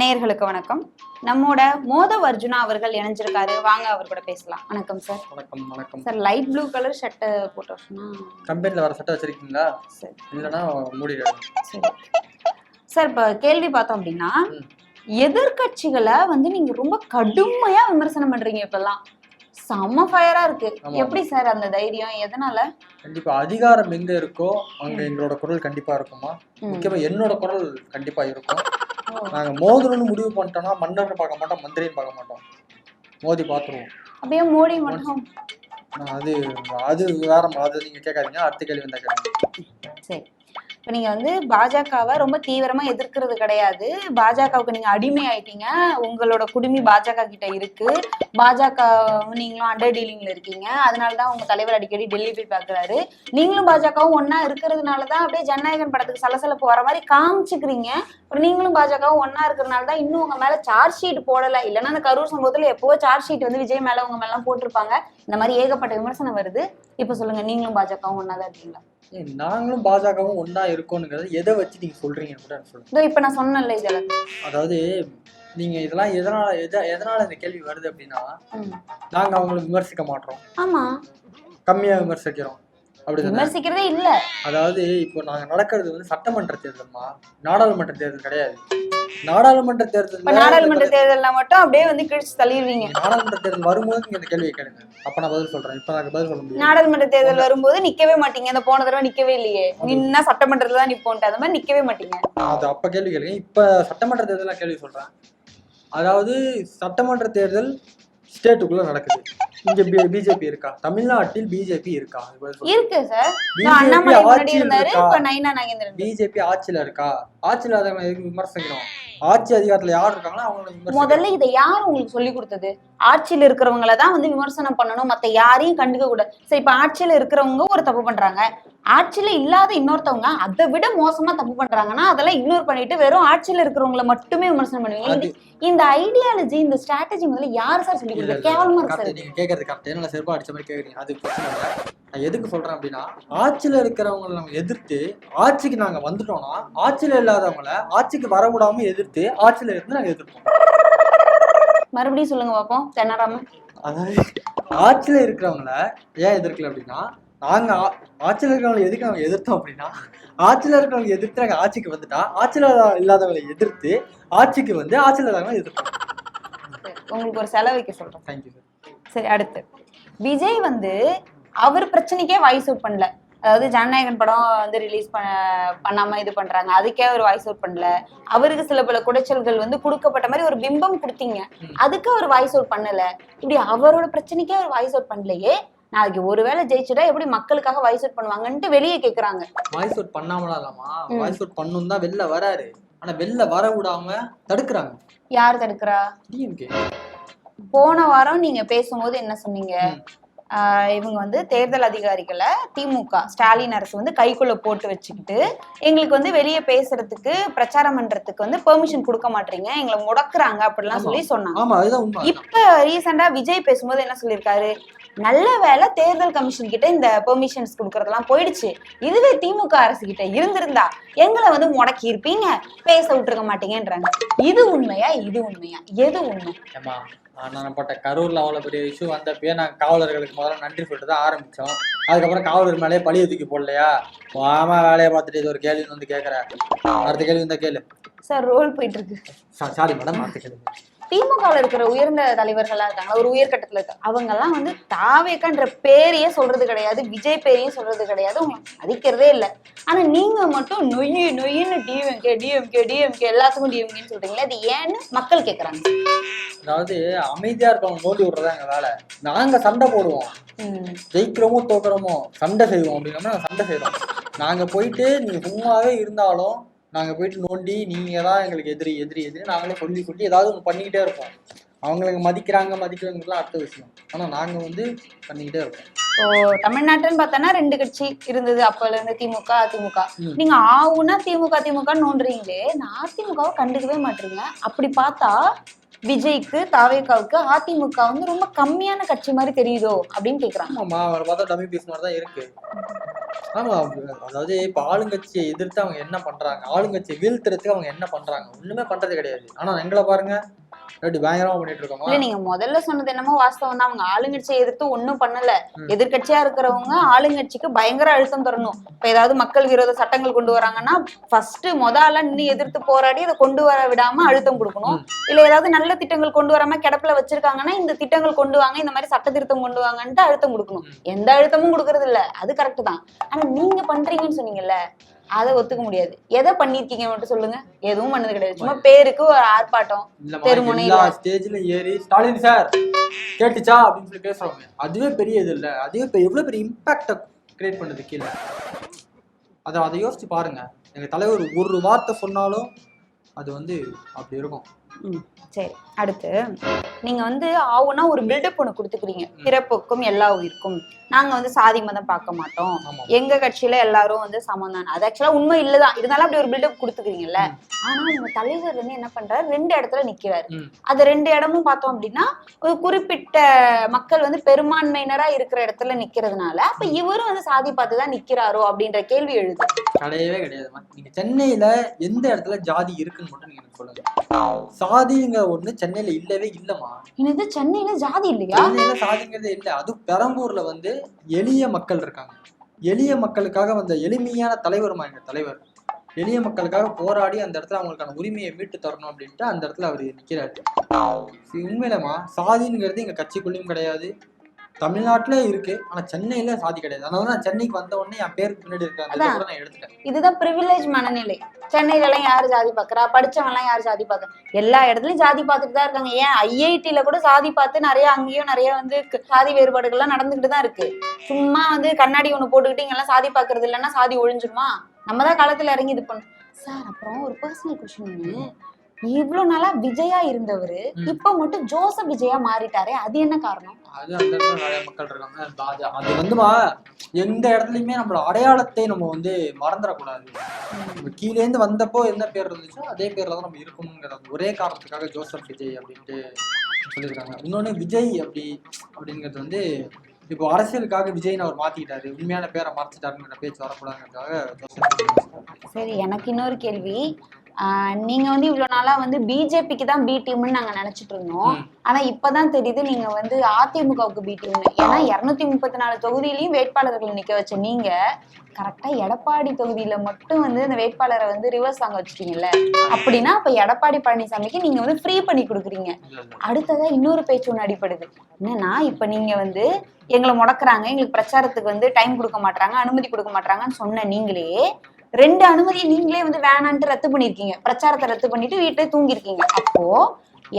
நேயர்களுக்கு வணக்கம். நம்மோட மோதவ் அர்ஜுனா அவர்கள் இணைஞ்சிருக்காரு. வாங்க அவர் கூட பேசலாம். வணக்கம் சார். வணக்கம். வணக்கம் sir. Light blue colour shirt போட்டோம்னா கம்பெனில வர சட்டை வச்சிருக்கீங்களா? சரி, இல்லைன்னா மூடிடுறேன். சரி சார். இப்போ கேள்வி பார்த்தோம் அப்படின்னா, எதிர்கட்சிகளை நீங்க ரொம்ப கடுமையா விமர்சனம் பண்றீங்க. இப்பெல்லாம் செம்ம ஃபயரா இருக்கு. எப்படி சார் அந்த தைரியம்? எதனால? கண்டிப்பா அதிகாரம் எங்க இருக்கோ அங்க எங்களோட குரல் கண்டிப்பா இருக்குமா. முக்கியமா என்னோட குரல் கண்டிப்பா இருக்கும். நாங்க மோதணும்னு முடிவு பண்ணிட்டோம்னா மன்னர்னு பார்க்க மாட்டோம், மந்திரின்னு பார்க்க மாட்டோம், மோதி பாத்துருவோம். அப்படியே மோடி மட்டும் அது அது வேற. அது நீங்க கேட்காதீங்க, அடுத்த கேள்வி வந்தா கேட்குறீங்க. சரி. இப்போ நீங்க பாஜகவை ரொம்ப தீவிரமா எதிர்க்கிறது கிடையாது. பாஜகவுக்கு நீங்க அடிமை ஆயிட்டீங்க. உங்களோட குடுமி பாஜக கிட்ட இருக்கு. பாஜக நீங்களும் அண்டர் டீலிங்ல இருக்கீங்க. அதனாலதான் உங்க தலைவர் அடிக்கடி டெல்லி போய் பாக்குறாரு. நீங்களும் பாஜகவும் ஒன்னா இருக்கிறதுனாலதான் அப்படியே ஜனநாயகன் படத்துக்கு சலசலப்பு வர மாதிரி காமிச்சுக்கிறீங்க. அப்புறம் நீங்களும் பாஜகவும் ஒன்னா இருக்கிறதுனாலதான் இன்னும் உங்க மேல சார்ஜ் ஷீட் போடல. இல்லைன்னா அந்த கரூர் சம்பவத்துல எப்போ சார்ஜ் ஷீட் விஜய் மேல உங்க மேல எல்லாம் போட்டிருப்பாங்க. இந்த மாதிரி ஏகப்பட்ட விமர்சனம் வருது. இப்ப சொல்லுங்க, நீங்களும் பாஜகவும் ஒன்னாதான் இருக்கீங்களா? நாங்களும் பாஜகவும் ஒன்னா இருக்கோங்கிறது எதை வச்சு நீங்க சொல்றீங்க கூட சொல்லுங்க. இப்ப நான் சொன்னேன்ல இதெல்லாம். அதாவது நீங்க இதெல்லாம் எதனால இந்த கேள்வி வருது அப்படின்னா, நாங்க அவங்களை விமர்சிக்க மாட்டோம். ஆமா, கம்மியா விமர்சிக்கிறோம். அப்படி விமர்சிக்கிறதே இல்ல. அதாவது இப்போ நாங்க நடக்கிறது சட்டமன்ற தேர்தல்மா, நாடாளுமன்ற தேர்தல் கிடையாது. நாடாளுமன்ற தேர்தல்ல மட்டும் அப்படியே கிழிச்சு தள்ளிடுவீங்க. நாடாளுமன்ற தேர்தல் வரும்போது நீங்க இந்த கேள்வியை கேளுங்க, அப்ப நான் பதில் சொல்றேன். இப்ப நான் பதில் சொல்ல முடியும். நாடாளுமன்ற தேர்தல் வரும்போது நிக்கவே மாட்டீங்க. இந்த போன தடவை நிக்கவே இல்லையே, நின்னா சட்டமன்றத்துல தான் நிப்போன்ட்டு அந்த மாதிரி நிக்கவே மாட்டீங்க. அது அப்ப கேள்வி கேளுங்க. இப்ப சட்டமன்ற தேர்தல் கேள்வி சொல்றேன். அதாவது சட்டமன்ற தேர்தல் ஸ்டேட்டுக்குள்ள நடக்குது. இங்க பிஜேபி இருக்கா? தமிழ்நாட்டில் பிஜேபி இருக்கா? இருக்கு சார். பிஜேபி ஆட்சியில இருக்கா? ஆட்சியில விமர்சனம். ஆட்சி அதிகாரத்துல யார் இருக்காங்களோ அவங்க முதல்ல இதை யார் உங்களுக்கு சொல்லி கொடுத்தது? ஆட்சியில இருக்கிறவங்களதான் விமர்சனம் பண்ணணும், மத்த யாரையும் கண்டுக்க கூடாது. சரி, இப்ப ஆட்சியில இருக்கிறவங்க ஒரு தப்பு பண்றாங்க, ஆட்சியில இல்லாத இன்னொருத்தவங்க அதை விட மோசமா தப்பு பண்றாங்கன்னா அதெல்லாம் இக்னோர் பண்ணிட்டு வெறும் ஆட்சியில இருக்கிறவங்களை மட்டுமே விமர்சனம் பண்ணுவீங்க. இந்த ஐடியாலஜி, இந்த ஸ்ட்ராட்டஜி முதல்ல யாரு சார் சொல்லி கொடுத்தது? கேவலமா இருக்கு. நீங்க கேட்கறது கரெக்ட். என்ன செருப்பா அடிச்ச மாதிரி கேக்குறீங்க. அது பிரச்சனை இல்லை. நான் எதுக்கு சொல்றேன் அப்படின்னா, ஆட்சியில இருக்கிறவங்களை நம்ம எதிர்த்து ஆட்சிக்கு நாங்க வந்துட்டோம்னா, ஆட்சியில இல்லாதவங்களை ஆட்சிக்கு வர விடாம எதிர்த்து ஆட்சியில இருந்து நாங்க எதிர்ப்போம். மறுபடியும் சொல்லுங்க பாப்போம், திணறாம. அதாவது ஆட்சியில இருக்கிறவங்களை ஏன் எதிர்க்கல அப்படின்னா, நாங்க ஆட்சியில இருக்கிறவங்களை எதுக்கு நாங்க எதிர்த்தோம் அப்படின்னா, ஆட்சியில இருக்கிறவங்க எதிர்த்து நாங்க ஆட்சிக்கு வந்துட்டா ஆட்சியில இல்லாதவங்களை எதிர்த்து ஆட்சிக்கு வந்து ஆட்சியில இல்லாதவங்களை எதிர்ப்போம். உங்களுக்கு ஒரு செலவு வைக்க சொல்றேன். Thank you sir. சரி, அடுத்து விஜய் அவர் பிரச்சனைக்கே வாய்ஸ் அவுட் பண்ணல. அதாவது ஜனநாயகன் படம் ரிலீஸ் பண்ணாம இது பண்றாங்க, அதுக்கே அவர் வாய்ஸ் அவுட் பண்ணல. அவருக்கு சில பல குடைச்சல்கள் கொடுக்கப்பட்ட மாதிரி ஒரு பிம்பம் கொடுத்தீங்க, அதுக்கு அவர் வாய்ஸ் அவுட் பண்ணல. இப்படி அவரோட பிரச்சனைக்கே அவர் வாய்ஸ் அவுட் பண்ணலையே, நாளைக்கு ஒருவேளை ஜெயிச்சுட்டா எப்படி மக்களுக்காக வாய்ஸ் அவுட் பண்ணுவாங்கன்ட்டு வெளியே கேக்குறாங்க. வாய்ஸ் அவுட் பண்ணாமலாம் இல்லாமா, வாய்ஸ் அவுட் பண்ணணும் தான் வெளில வராரு. ஆனா வெளில வர விடாம தடுக்கிறாங்க. யார் தடுக்கிறா? டிஎம்கே. போன வாரம் நீங்க பேசும்போது என்ன சொன்னீங்க? இவங்க தேர்தல் அதிகாரிகளை திமுக ஸ்டாலின் அரசு கைக்குள்ள போட்டு வச்சுக்கிட்டு எங்களுக்கு வெளியே பேசுறதுக்கு பிரச்சாரம் பண்றதுக்கு பெர்மிஷன் கொடுக்க மாட்டீங்க, எங்களை முடக்குறாங்க அப்படிலாம் சொல்லி சொன்னாங்க. இப்ப ரீசெண்டா விஜய் பேசும்போது என்ன சொல்லியிருக்காரு? நல்ல வேலை தேர்தல் கமிஷன் கிட்ட இந்த பெர்மிஷன்ஸ் கொடுக்கறதெல்லாம் போயிடுச்சு, இதுவே திமுக அரசு கிட்ட இருந்திருந்தா எங்களை முடக்கி இருப்பீங்க, பேச விட்டுருக்க மாட்டீங்கன்றாங்க. இது உண்மையா? இது உண்மையா? எது உண்மை? நான் போட்ட கரூர்ல அவ்வளவு பெரிய இஷ்யூ வந்தப்பயே நாங்க காவலர்களுக்கு முதல்ல நன்றி சொல்லிட்டு தான் ஆரம்பிச்சோம். அதுக்கப்புறம் காவலர் மேலேயே பழிய தூக்கி போடலையா? ஆமா, வேலையை பார்த்துட்டு இது ஒரு கேள்வி கேட்கறேன். அடுத்த கேள்வி இந்த கேள்வி சார். ரோல் போயிட்டு இருக்கு. சாரி மேடம், அடுத்த கேள்வி. திமுகவில் இருக்கிற உயர்ந்த தலைவர்களா இருக்காங்க, ஒரு உயர்கட்டத்துல இருக்க அவங்க எல்லாம் தாவேக்கான்ற பேரையே சொல்றது கிடையாது, விஜய் பேரையும் சொல்றது கிடையாது, மதிக்கிறதே இல்லை. ஆனா நீங்க மட்டும் நொய்யின்னு டிஎம்கே எல்லாத்துக்கும் டிஎம்கேன்னு சொல்றீங்களா? அது ஏன்னு மக்கள் கேக்குறாங்க. அதாவது அமைதியா இருக்கவங்க மோதி விடுறதா எங்க வேலை. நாங்க சண்டை போடுவோம், ஜெயிக்கிறோமோ தோக்குறோமோ சண்டை செய்வோம். அப்படின்னா சண்டை செய்யறோம். நாங்க போயிட்டு நீங்க சும்மாவே இருந்தாலும் நாங்க போயிட்டு நோண்டி நீங்க தான் எங்களுக்கு எதிரி எதிரி எதிரி நாங்களே சொல்லி ஏதாவது ஒன்று பண்ணிக்கிட்டே இருப்போம். அவங்களுக்கு மதிக்கிறாங்கலாம் அடுத்த விஷயம். ஆனா நாங்க பண்ணிக்கிட்டே இருப்போம். தமிழ்நாட்டுன்னு பார்த்தோன்னா 2 கட்சி இருந்தது அப்பல இருந்து, திமுக அதிமுக. நீங்க ஆவுனா திமுக நோண்டுறீங்களே, அதிமுகவை கண்டுக்கவே மாட்டீங்க. அப்படி பார்த்தா விஜய்க்கு தாவேகாவுக்கு அதிமுக ரொம்ப கம்மியான கட்சி மாதிரி தெரியுதோ அப்படின்னு கேக்குறாங்க. ஆமா, அவரை பார்த்தா டம்மி பீஸ் மாதிரி தான் இருக்கு. ஆமா, அதாவது இப்ப ஆளுங்கட்சியை எதிர்த்து அவங்க என்ன பண்றாங்க, ஆளுங்கட்சியை வீழ்த்துறதுக்கு அவங்க என்ன பண்றாங்க, ஒண்ணுமே பண்றது கிடையாது. ஆனா எங்களை பாருங்க எப்படி பயங்கரமா பண்ணிட்டு இருக்கோமா. இல்ல நீங்க முதல்ல சொன்னது என்னமோ வாஸ்தவம் தான். அவங்க ஆளுங்கட்சியை எதிர்த்து ஒண்ணும் பண்ணல. எதிர்கட்சியா இருக்கிறவங்க ஆளுங்கட்சிக்கு பயங்கர அழுத்தம் தரணும். இப்ப ஏதாவது மக்கள் விரோத சட்டங்கள் கொண்டு வராங்கன்னா ஃபர்ஸ்ட் முதல்ல நின்று எதிர்த்து போராடி அதை கொண்டு வர விடாம அழுத்தம் கொடுக்கணும். இல்ல ஏதாவது நல்ல திட்டங்கள் கொண்டு வராம கிடப்புல வச்சிருக்காங்கன்னா இந்த திட்டங்கள் கொண்டு வாங்க, இந்த மாதிரி சட்ட திருத்தம் கொண்டு வாங்கன்ட்டு அழுத்தம் கொடுக்கணும். எந்த அழுத்தமும் கொடுக்கறது இல்ல, அது கரெக்ட் தான். ஆனா நீங்க பண்றீங்கன்னு சொன்னீங்கல்ல, அதை ஒத்துக்க முடியாது. எதை பண்ணிருக்கீங்க மட்டும் சொல்லுங்க. எதுவும் பண்ணது கிடையாது. சும்மா பேருக்கு ஒரு ஆர்ப்பாட்டம், தெருமுனையில ஸ்டேஜ்ல ஏறி ஸ்டாலின் சார் கேட்டுச்சா அப்படின்னு சொல்லி பேசுறவங்க, அதுவே பெரிய இது இல்ல. அதுவே எவ்வளவு பெரிய இம்பாக்ட கிரியேட் பண்ணுது கீழே. அதை யோசிச்சு பாருங்க. எங்க தலைவர் ஒரு வார்த்தை சொன்னாலும் அது வந்து அப்படி இருக்கும். சரி, அடுத்து நீங்க வந்து ஆவுனா ஒரு பில்டப் ஒண்ணு கொடுத்துக்கிறீங்க. பிறப்புக்கும் எல்லா உயிருக்கும் நாங்க வந்து சாதி மதம் பார்க்க மாட்டோம், எங்க கட்சியில எல்லாரும் வந்து சமம் தான். அது ஆக்சுவலா உண்மை இல்லதான், இருந்தாலும் அப்படி ஒரு பில்டப் கொடுத்துக்கிறீங்கல்ல. ஆனா உங்க தலைவர் வந்து என்ன பண்றாரு, 2 இடத்துல நிக்கிறாரு. அது 2 இடமும் பார்த்தோம் அப்படின்னா ஒரு குறிப்பிட்ட மக்கள் வந்து பெரும்பான்மையினரா இருக்கிற இடத்துல நிக்கிறதுனால அப்ப இவரும் வந்து சாதி பார்த்துதான் நிக்கிறாரோ அப்படின்ற கேள்வி எழுது. கிடையவே கிடையாதுமா. நீங்க சென்னையில எந்த இடத்துல ஜாதி இருக்குன்னு மட்டும் நீங்க சொல்லுங்க. சாதிங்க ஒண்ணு சென்னையில இல்லவே இல்லமா. இது சென்னையில ஜாதி இல்லையா? சென்னையில சாதிங்கிறதே இல்ல. அது பெரம்பூர்ல வந்து எளிய மக்கள் இருக்காங்க. எளிய மக்களுக்காக வந்த எளிமையான தலைவருமா எங்க தலைவர். எளிய மக்களுக்காக போராடி அந்த இடத்துல அவங்களுக்கான உரிமையை மீட்டு தரணும் அப்படின்ட்டு அந்த இடத்துல அவர் நிக்கிறாரு. உண்மையிலமா சாதிங்கிறது எங்க கட்சிக்குள்ளேயும் கிடையாது, தமிழ்நாட்டுல இருக்கு. ஆனா சென்னையில சாதி கிடையாது. அதனால நான் சென்னைக்கு வந்த உடனே என் பேருக்கு பின்னாடி இருக்காங்க நான் எடுத்துட்டேன். இதுதான் பிரிவிலேஜ் மனநிலை. சென்னையில எல்லாம் யாரு ஜாதி பாக்குறா, படிச்சவங்க எல்லாம் யாரு ஜாதி பாக்குறா, எல்லா இடத்துலயும் ஜாதி பார்த்துட்டு தான் இருக்காங்க. ஏன் IIT-ல கூட சாதி பார்த்து நிறைய அங்கேயும் நிறைய வந்து சாதி வேறுபாடுகள்லாம் நடந்துகிட்டு தான் இருக்கு. சும்மா வந்து கண்ணாடி ஒண்ணு போட்டுக்கிட்டு இங்க எல்லாம் சாதி பாக்குறது இல்லைன்னா சாதி ஒழிஞ்சிருமா? நம்ம தான் களத்துல இறங்கி இது பண்ணும் சார். அப்புறம் ஒரு பர்சனல் கொஸ்டின், இவ்வளவு நாளா விஜயா இருந்தவரு இப்ப மட்டும் ஜோசப் விஜயா மாறிட்டாரே, அது என்ன காரணம்? அது அந்த இடத்துல நிறைய மக்கள் இருக்காங்க. அது வந்துமா எந்த இடத்துலயுமே நம்மளோட அடையாளத்தை நம்ம வந்து மறந்துடக்கூடாது. கீழே இருந்து வந்தப்போ என்ன பேர் இருந்துச்சோ அதே பேர்ல தான் நம்ம இருக்கணுங்கிறது ஒரே காரணத்துக்காக ஜோசப் விஜய் அப்படின்ட்டு சொல்லியிருக்காங்க. இன்னொன்னு விஜய் அப்படிங்கிறது வந்து இப்போ அரசியலுக்காக விஜய்னு அவர் மாத்திக்கிட்டாரு, உண்மையான பேரை மறைச்சிட்டாருங்கிற பேச்சு வரக்கூடாதுங்கிறதுக்காக ஜோசப். சரி, எனக்கு இன்னொரு கேள்வி. நீங்க வந்து இவ்வளவு நாளா வந்து பிஜேபிக்கு தான் பி டீம்னு நாங்க நினைச்சிட்டு இருந்தோம். ஆனா இப்பதான் தெரியுது நீங்க வந்து அதிமுகவுக்கு பி டீம்னு. ஏன்னா 234 தொகுதியிலையும் வேட்பாளர்கள் நிக்க வச்ச நீங்க கரெக்டா எடப்பாடி தொகுதியில மட்டும் வந்து அந்த வேட்பாளரை வந்து ரிவர்ஸ் வாங்க வச்சுட்டீங்கல்ல. அப்படின்னா அப்ப எடப்பாடி பழனிசாமிக்கு நீங்க வந்து ஃப்ரீ பண்ணி கொடுக்குறீங்க. அடுத்ததா இன்னொரு பேச்சு ஒண்ணு அடிப்படுது. என்னன்னா இப்ப நீங்க வந்து எங்களை முடக்குறாங்க, எங்களுக்கு பிரச்சாரத்துக்கு வந்து டைம் கொடுக்க மாட்டாங்க, அனுமதி கொடுக்க மாட்டாங்கன்னு சொன்ன நீங்களே 2 அனுமதியை நீங்களே வந்து வேணான்ட்டு ரத்து பண்ணிருக்கீங்க. பிரச்சாரத்தை ரத்து பண்ணிட்டு வீட்டிலே தூங்கிருக்கீங்க. அப்போ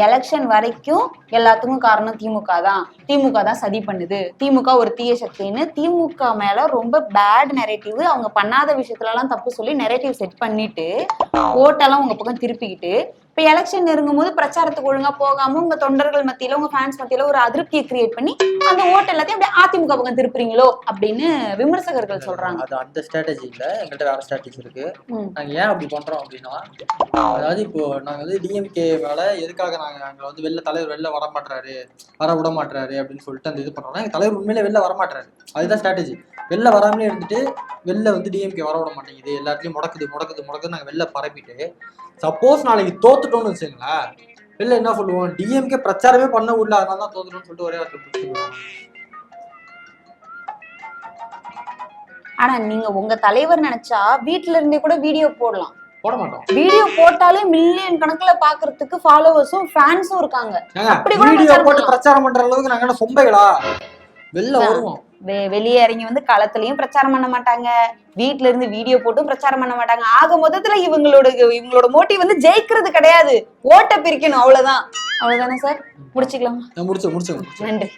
எலெக்ஷன் வரைக்கும் எல்லாத்துக்கும் காரணம் திமுக தான் சதி பண்ணுது, திமுக ஒரு தீய சக்தின்னு திமுக மேல ரொம்ப பேட் நெரேட்டிவ், அவங்க பண்ணாத விஷயத்துல எல்லாம் தப்பு சொல்லி நெரேட்டிவ் செட் பண்ணிட்டு ஓட்டெல்லாம் உங்க பக்கம் திருப்பிக்கிட்டு இப்ப எலெக்ஷன் நெருங்கும் போது பிரச்சாரத்துக்கு ஒழுங்கா போகாம உங்க தொண்டர்கள் மத்தியில உங்க ஃபேன்ஸ் மத்தியில ஒரு அதிருப்தியை கிரியேட் பண்ணி அந்த ஓட்டு எல்லாத்தையும் அப்படியே அதிமுக பக்கம் திருப்புறீங்களோ அப்படின்னு விமர்சகர்கள் சொல்றாங்க. அது அந்த ஸ்ட்ராட்டஜி இல்ல, எங்கள்கிட்ட வேற ஸ்ட்ராட்டஜி இருக்கு. நாங்க ஏன் அப்படி பண்றோம் அப்படின்னா, அதாவது இப்போ நாங்க வந்து டிஎம்கே மேல எதுக்காக நாங்க வந்து தலைவர் வெளில வர விட மாட்டாரு அப்படின்னு சொல்லிட்டு அந்த இது பண்றோம்னா, எங்க தலைவர் உண்மையிலே வெளில வரமாட்டாரு. அதுதான் ஸ்ட்ராட்டஜி. வெளில வராமலே இருந்துட்டு வெளில வந்து டிஎம்கே வர விட மாட்டேங்குது, எல்லாத்தையும் முடக்குது நாங்க வெளில பரப்பிட்டு சப்போஸ் நாளைக்கு தோத்துட்டோம்னு வச்சுங்களேன், வெளில என்ன சொல்லுவோம், டிஎம்கே பிரச்சாரமே பண்ண விடல அதனால தான் தோத்துட்டோம்னு சொல்லிட்டு ஒரே வார்த்தை பிடிச்சிருவோம். ஆனா நீங்க உங்க தலைவர் நினைச்சா வீட்டுல இருந்தே கூட வீடியோ போடலாம். போட மாட்டோம். வீடியோ போட்டாலே மில்லியன் கணக்குல பாக்குறதுக்கு ஃபாலோவர்ஸும் ஃபேன்ஸும் இருக்காங்க. அப்படி கூட வீடியோ போட்டு பிரச்சாரம் பண்ற அளவுக்கு நாங்க என்ன சொம்பைகளா? வெளில வருவோம். வெளியே இறங்கி வந்து களத்திலயும் பிரச்சாரம் பண்ண மாட்டாங்க, வீட்டுல இருந்து வீடியோ போட்டும் பிரச்சாரம் பண்ண மாட்டாங்க. ஆக மொத்தத்துல இவங்களோட மோட்டிவ் வந்து ஜெயிக்கிறது கிடையாது, ஓட்ட பிரிக்கணும். அவ்வளவுதானே சார்? முடிச்சுக்கலாம். முடிச்சு. நன்றி.